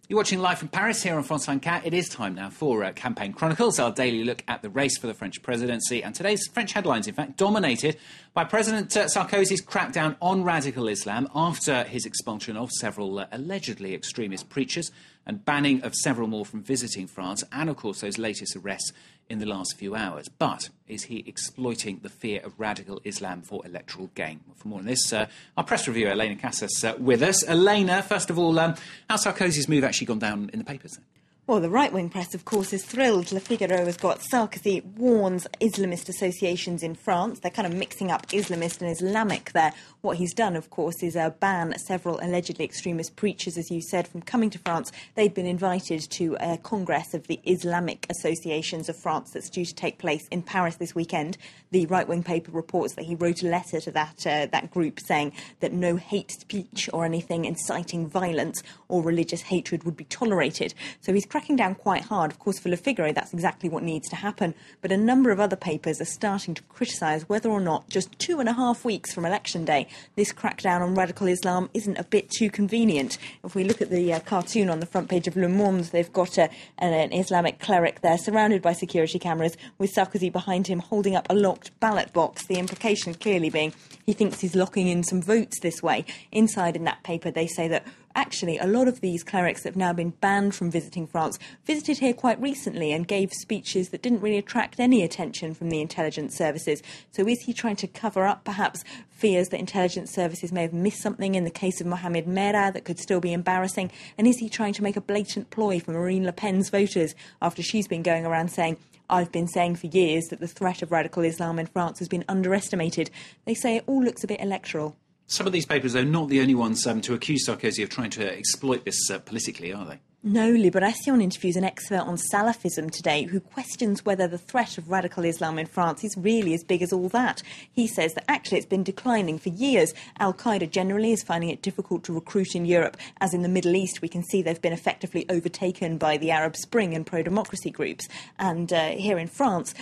You're watching live from Paris here on France 24. It is time now for Campaign Chronicles, our daily look at the race for the French presidency. And today's French headlines, in fact, dominated by President Sarkozy's crackdown on radical Islam after his expulsion of several allegedly extremist preachers and banning of several more from visiting France, and, of course, those latest arrests in the last few hours. But is he exploiting the fear of radical Islam for electoral gain? Well, for more on this, our press reviewer, Elena Casas, with us. Elena, first of all, how's Sarkozy's move actually gone down in the papers then? Well, the right-wing press, of course, is thrilled. Le Figaro has got Sarkozy warns Islamist associations in France. They're kind of mixing up Islamist and Islamic there. What he's done, of course, is ban several allegedly extremist preachers, as you said, from coming to France. They'd been invited to a congress of the Islamic Associations of France that's due to take place in Paris this weekend. The right-wing paper reports that he wrote a letter to that group saying that no hate speech or anything inciting violence or religious hatred would be tolerated. So he's cracking down quite hard. Of course, for Le Figaro, that's exactly what needs to happen. But a number of other papers are starting to criticise whether or not, just 2.5 weeks from election day, this crackdown on radical Islam isn't a bit too convenient. If we look at the cartoon on the front page of Le Monde, they've got an Islamic cleric there surrounded by security cameras with Sarkozy behind him holding up a locked ballot box. The implication clearly being he thinks he's locking in some votes this way. Inside in that paper, they say that actually, a lot of these clerics that have now been banned from visiting France visited here quite recently and gave speeches that didn't really attract any attention from the intelligence services. So is he trying to cover up, perhaps, fears that intelligence services may have missed something in the case of Mohamed Merah that could still be embarrassing? And is he trying to make a blatant ploy for Marine Le Pen's voters after she's been going around saying, "I've been saying for years that the threat of radical Islam in France has been underestimated"? They say it all looks a bit electoral. Some of these papers, though, not the only ones to accuse Sarkozy of trying to exploit this politically, are they? No, Libération interviews an expert on Salafism today who questions whether the threat of radical Islam in France is really as big as all that. He says that actually it's been declining for years. Al-Qaeda generally is finding it difficult to recruit in Europe, as in the Middle East we can see they've been effectively overtaken by the Arab Spring and pro-democracy groups. And here in France,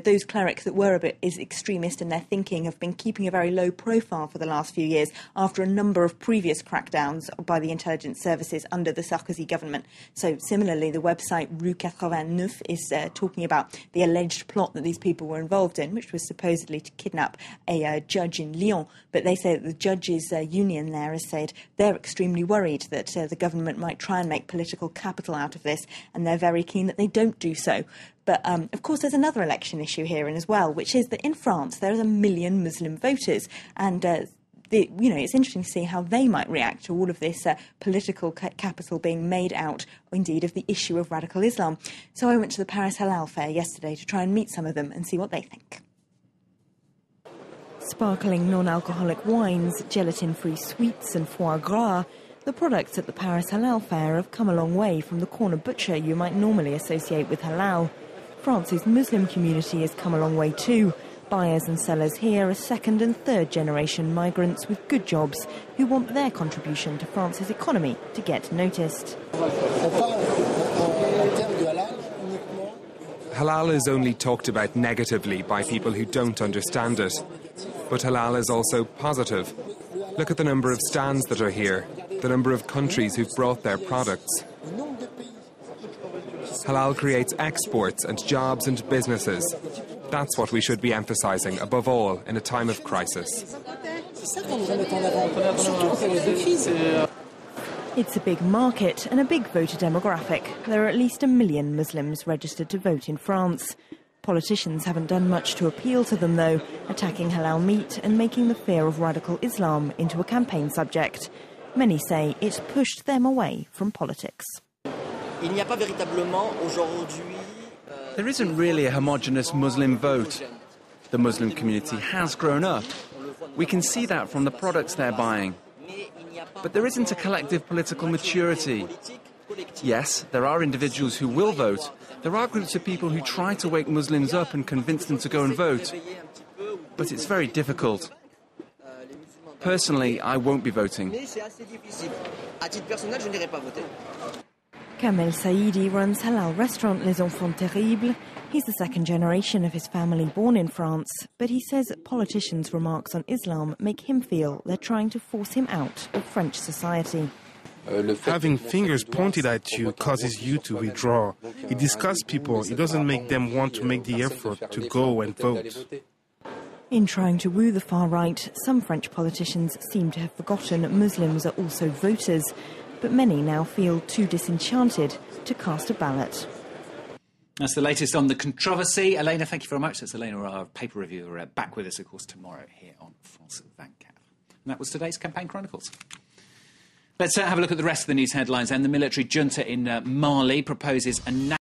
those clerics that were a bit extremist in their thinking have been keeping a very low profile for the last few years after a number of previous crackdowns by the intelligence services under the Sarkozy government. So similarly, the website Rue 89 is talking about the alleged plot that these people were involved in, which was supposedly to kidnap a judge in Lyon. But they say that the judges' union there has said they're extremely worried that the government might try and make political capital out of this, and they're very keen that they don't do so. But, of course, there's another election issue here as well, which is that in France there are 1 million Muslim voters. And, it's interesting to see how they might react to all of this political capital being made out, indeed, of the issue of radical Islam. So I went to the Paris Halal Fair yesterday to try and meet some of them and see what they think. Sparkling non-alcoholic wines, gelatin-free sweets and foie gras, the products at the Paris Halal Fair have come a long way from the corner butcher you might normally associate with halal. France's Muslim community has come a long way too. Buyers and sellers here are second and third generation migrants with good jobs who want their contribution to France's economy to get noticed. Halal is only talked about negatively by people who don't understand it. But halal is also positive. Look at the number of stands that are here, the number of countries who've brought their products. Halal creates exports and jobs and businesses. That's what we should be emphasising, above all, in a time of crisis. It's a big market and a big voter demographic. There are at least 1 million Muslims registered to vote in France. Politicians haven't done much to appeal to them, though, attacking halal meat and making the fear of radical Islam into a campaign subject. Many say it's pushed them away from politics. There isn't really a homogenous Muslim vote. The Muslim community has grown up. We can see that from the products they're buying. But there isn't a collective political maturity. Yes, there are individuals who will vote. There are groups of people who try to wake Muslims up and convince them to go and vote. But it's very difficult. Personally, I won't be voting. Kamel Saidi runs halal restaurant Les Enfants Terribles. He's the second generation of his family born in France, but he says politicians' remarks on Islam make him feel they're trying to force him out of French society. Having fingers pointed at you causes you to withdraw. It disgusts people. It doesn't make them want to make the effort to go and vote. In trying to woo the far right, some French politicians seem to have forgotten Muslims are also voters, but many now feel too disenchanted to cast a ballot. That's the latest on the controversy. Elena, thank you very much. That's Elena, our paper reviewer, back with us, of course, tomorrow here on France 24. And that was today's Campaign Chronicles. Let's have a look at the rest of the news headlines. And the military junta in Mali proposes a